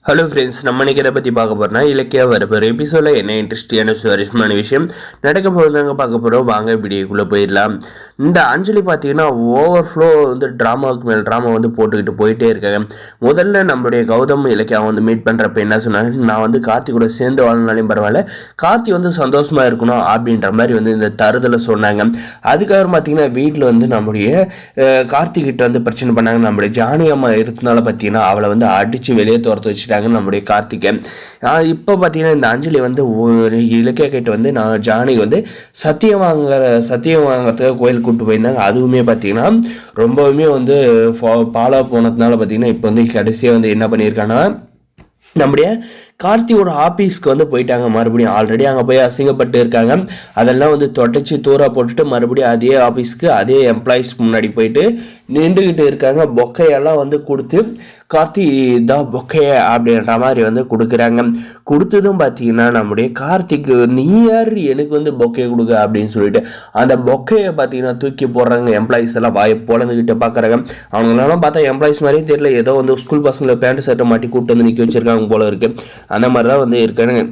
Hello friends, நம்ம இன்னைக்கு எதை பற்றி பார்க்க போகிறோம்னா இலக்கியா வரப்போகிற எபிசோடில் என்ன இன்ட்ரெஸ்டியான சுவாரஸ்யமான விஷயம் நடக்க போகிறதாங்க பார்க்க போகிறோம். வாங்க வீடியோக்குள்ளே போயிடலாம். இந்த அஞ்சலி பார்த்தீங்கன்னா ஓவர்ஃப்ளோ வந்து ட்ராமாவுக்கு மேலே ட்ராமா வந்து போட்டுக்கிட்டு போயிட்டே இருக்காங்க. முதல்ல நம்மளுடைய கௌதம் இலக்கியா வந்து மீட் பண்ணுறப்ப என்ன சொன்னாங்க, நான் வந்து கார்த்தி கூட சேர்ந்து வாழ்னாலையும் பரவாயில்ல, கார்த்தி வந்து சந்தோஷமாக இருக்கணும் அப்படின்ற மாதிரி வந்து இந்த தருதலை சொன்னாங்க. அதுக்கப்புறம் பார்த்தீங்கன்னா வீட்டில் வந்து நம்முடைய கார்த்திகிட்ட வந்து பிரச்சனை பண்ணாங்க. நம்மளுடைய ஜானி அம்மா இருந்தனால பார்த்தீங்கன்னா அவளை வந்து அடித்து வெளியே துரத்து வச்சுட்டாங்க நம்முடைய கார்த்திகேயன். இப்போ பார்த்தீங்கன்னா இந்த அஞ்சலி வந்து ஒரு இலக்கிய கிட்ட வந்து நான் ஜானி வந்து சத்தியம் வாங்குறதுக்கு கோயில் கூப்பிட்டு போயிருந்தாங்க. அதுவுமே பார்த்தீங்கன்னா ரொம்பவுமே வந்து ஃபாலோ போனதுனால பார்த்தீங்கன்னா இப்போ வந்து கடைசியாக வந்து என்ன பண்ணியிருக்காங்கன்னா நம்முடைய கார்த்தியோட ஆஃபீஸ்க்கு வந்து போயிட்டாங்க. மறுபடியும் ஆல்ரெடி அங்கே போய் அசிங்கப்பட்டு இருக்காங்க. அதெல்லாம் வந்து தொடச்சி தூரா போட்டுட்டு மறுபடியும் அதே ஆஃபீஸ்க்கு அதே எம்ப்ளாயிஸ்க்கு முன்னாடி போயிட்டு நின்றுக்கிட்டு இருக்காங்க. பொக்கையெல்லாம் வந்து கொடுத்து கார்த்தி தான் பொக்கைய அப்படின்ற மாதிரி வந்து கொடுக்குறாங்க. கொடுத்ததும் பார்த்தீங்கன்னா நம்முடைய கார்த்திக்கு நீ யார் எனக்கு வந்து பொக்கையை கொடுக்க அப்படின்னு சொல்லிட்டு அந்த பொக்கையை பார்த்தீங்கன்னா தூக்கி போடுறாங்க. எம்ப்ளாயிஸ் எல்லாம் வாயை பொழந்துக்கிட்டு பார்க்குறாங்க. அவங்களெல்லாம் பார்த்தா எம்ப்ளாயிஸ் மாதிரியும் தெரியல, ஏதோ வந்து ஸ்கூல் பசங்களை பேண்ட் ஷர்ட்டை மாட்டி கூப்பிட்டு வந்து நிற்க வச்சிருக்காங்க போல இருக்கு. அந்த மாதிரி தான் வந்து இருக்கானுங்க.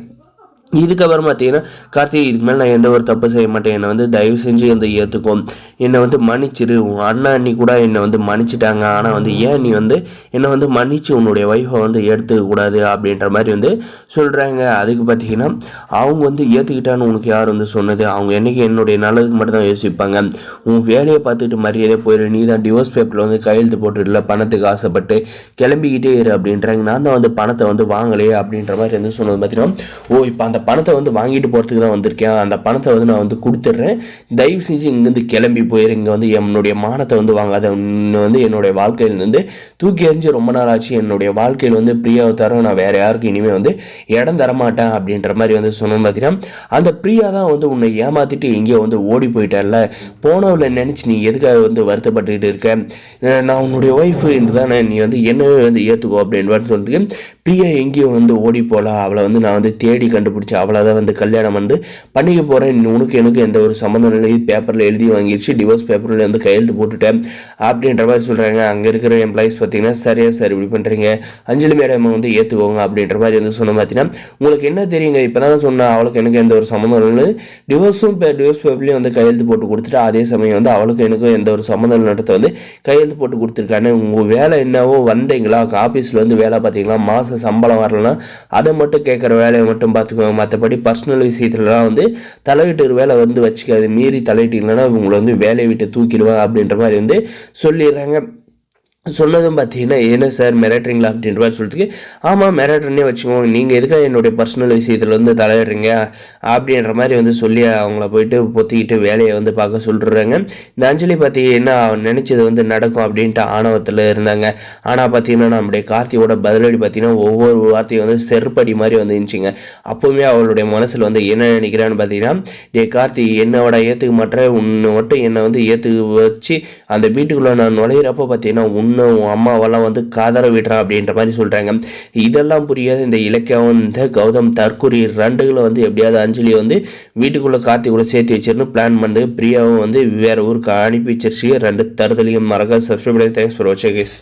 இதுக்கப்புறம் பார்த்தீங்கன்னா கார்த்திக் இதுக்கு மேலே நான் எந்த ஒரு தப்பு செய்ய மாட்டேன், என்னை வந்து தயவு செஞ்சு வந்து ஏற்றுக்கும், என்னை வந்து மன்னிச்சிரு, உன் அண்ணா அண்ணி கூட என்னை வந்து மன்னிச்சிட்டாங்க, ஆனால் வந்து ஏன் நீ வந்து என்னை வந்து மன்னிச்சு உன்னுடைய ஒய்ஃபை வந்து ஏற்றுக்கக்கூடாது அப்படின்ற மாதிரி வந்து சொல்கிறாங்க. அதுக்கு பார்த்தீங்கன்னா அவங்க வந்து ஏற்றுக்கிட்டான்னு உனக்கு யார் வந்து சொன்னது, அவங்க என்றைக்கு என்னுடைய நல்லதுக்கு மட்டும் தான் யோசிப்பாங்க, உன் வேலையை பார்த்துட்டு மரியாதையே போயிடு, நீ தான் டிவோர்ஸ் பேப்பரில் வந்து கையெழுத்து போட்டுடல, பணத்துக்கு ஆசைப்பட்டு கிளம்பிக்கிட்டே இரு அப்படின்றாங்க. நான் தான் வந்து பணத்தை வந்து வாங்கலையே அப்படின்ற மாதிரி வந்து சொன்னது பார்த்தீங்கன்னா இப்போ அந்த பணத்தை வந்து வாங்கிட்டு போகிறதுக்கு தான் வந்திருக்கேன், அந்த பணத்தை வந்து நான் வந்து கொடுத்துட்றேன், தயவு செஞ்சு இங்கேருந்து கிளம்பி போயிரு, இங்கே வந்து என்னுடைய மானத்தை வந்து வாங்காத, வந்து என்னுடைய வாழ்க்கையில் வந்து தூக்கி எறிஞ்சு ரொம்ப நாள் ஆச்சு, என்னுடைய வாழ்க்கையில் வந்து பிரியாவை தர நான் வேறு யாருக்கும் இனிமேல் வந்து இடம் தரமாட்டேன் அப்படின்ற மாதிரி வந்து சொன்னோம். பார்த்தீங்கன்னா அந்த பிரியா தான் வந்து உன்னை ஏமாற்றிட்டு எங்கேயோ வந்து ஓடி போயிட்டார்ல, போனவளை நினச்சி நீ எதுக்காக வந்து வருத்தப்பட்டுக்கிட்டு இருக்க, நான் உன்னுடைய ஒய்ஃபு என்று தானே, நீ வந்து என்னவே வந்து ஏற்றுக்கோ அப்படின்னு சொல்றதுக்கு பிரியா எங்கேயோ வந்து ஓடி போகலாம், அவளை வந்து நான் வந்து தேடி கண்டுபிடிச்சி அவளை தான் வந்து கல்யாணம் வந்து பண்ணிக்க போகிறேன், உனக்கு எனக்கு எந்த ஒரு சம்மந்தம் இல்லை, பேப்பரில் எழுதி வாங்கிடுச்சு, டிவோர்ஸ் பேப்பரில் வந்து கையெழுத்து போட்டுட்டேன் அப்படின்ற மாதிரி சொல்கிறாங்க. அங்கே இருக்கிற எம்ப்ளாயிஸ் பார்த்தீங்கன்னா சரியா சார் இப்படி பண்ணுறீங்க, அஞ்சலி மேடம் வந்து ஏற்றுக்கோங்க அப்படின்ற மாதிரி வந்து சொன்ன. பார்த்தீங்கன்னா உங்களுக்கு என்ன தெரியுங்க, இப்போ தான் சொன்னேன் அவளுக்கு எனக்கு எந்த ஒரு சம்மந்தம் இல்லை, டிவோர்ஸ் பேப்பர்லேயும் வந்து கையெழுத்து போட்டு கொடுத்துட்டு அதே சமயம் வந்து அவளுக்கு எனக்கும் எந்த ஒரு சம்மந்தம் நடத்த வந்து கையெழுத்து போட்டு கொடுத்துருக்காங்க. உங்கள் வேலை என்னவோ வந்தீங்களா, ஆஃபீஸில் வந்து வேலை பார்த்தீங்களா, மாதம் சம்பளம் வரலன்னா அதை மட்டும் கேட்குற வேலையை மட்டும் பார்த்துக்கோங்க, மற்றபடி பர்சனல் விஷயத்துலலாம் வந்து தலையிட்டு வேலை வந்து வச்சுக்காது, மீறி தலையிட்டீங்கன்னா இவங்களை வந்து வேலையை விட்டு தூக்கிடுவேன் அப்படின்ற மாதிரி வந்து சொல்லிடுறாங்க. சொன்னதும் பார்த்தீங்கன்னா என்ன சார் மிரட்டுறீங்களா அப்படின்ற மாதிரி சொல்லிட்டு, ஆமாம் மிரட்டுறனே வச்சுக்கோங்க, நீங்கள் எதுக்காக என்னுடைய பர்சனல் விஷயத்தில் வந்து தலையிடுறீங்க அப்படின்ற மாதிரி வந்து சொல்லி அவங்கள போயிட்டு பொத்திக்கிட்டு வேலையை வந்து பார்க்க சொல்லிடுறாங்க. இந்த அஞ்சலி பார்த்தீங்கன்னா அவன் நினச்சது வந்து நடக்கும் அப்படின்ட்டு ஆணவத்தில் இருந்தாங்க. ஆனால் பார்த்தீங்கன்னா நம்முடைய கார்த்தியோட பதிலடி பார்த்தீங்கன்னா ஒவ்வொரு வார்த்தையும் வந்து செருப்படி மாதிரி வந்து இருந்துச்சுங்க. அப்போவுமே அவளுடைய மனசில் வந்து என்ன நினைக்கிறான்னு பார்த்தீங்கன்னா, டே கார்த்தி என்னோட ஏற்றுக்க மாட்டேன், உன்னை மட்டும் என்னை வந்து ஏற்றுக்க வச்சு அந்த வீட்டுக்குள்ளே நான் நுழையிறப்போ பார்த்தீங்கன்னா உன் அம்மாவெல்லாம் வந்து காதற விடுறா அப்படின்ற மாதிரி சொல்றாங்க. இதெல்லாம் புரியாத இந்த இலக்கியம் இந்த கௌதம் தற்கொலை ரெண்டுகளை வந்து எப்படியாவது அஞ்சலியை வந்து வீட்டுக்குள்ள கார்த்திக்குள்ள சேர்த்து வச்சிருந்து பிளான் பண்ணி பிரியாவும் வந்து வேற ஊருக்கு அனுப்பி வச்சிருச்சு. ரெண்டு தருதலையும் மறக்க சப்ஸ்கிரைப் பண்ணி தேங்க்ஸ் ஃபார் வாட்சிங்.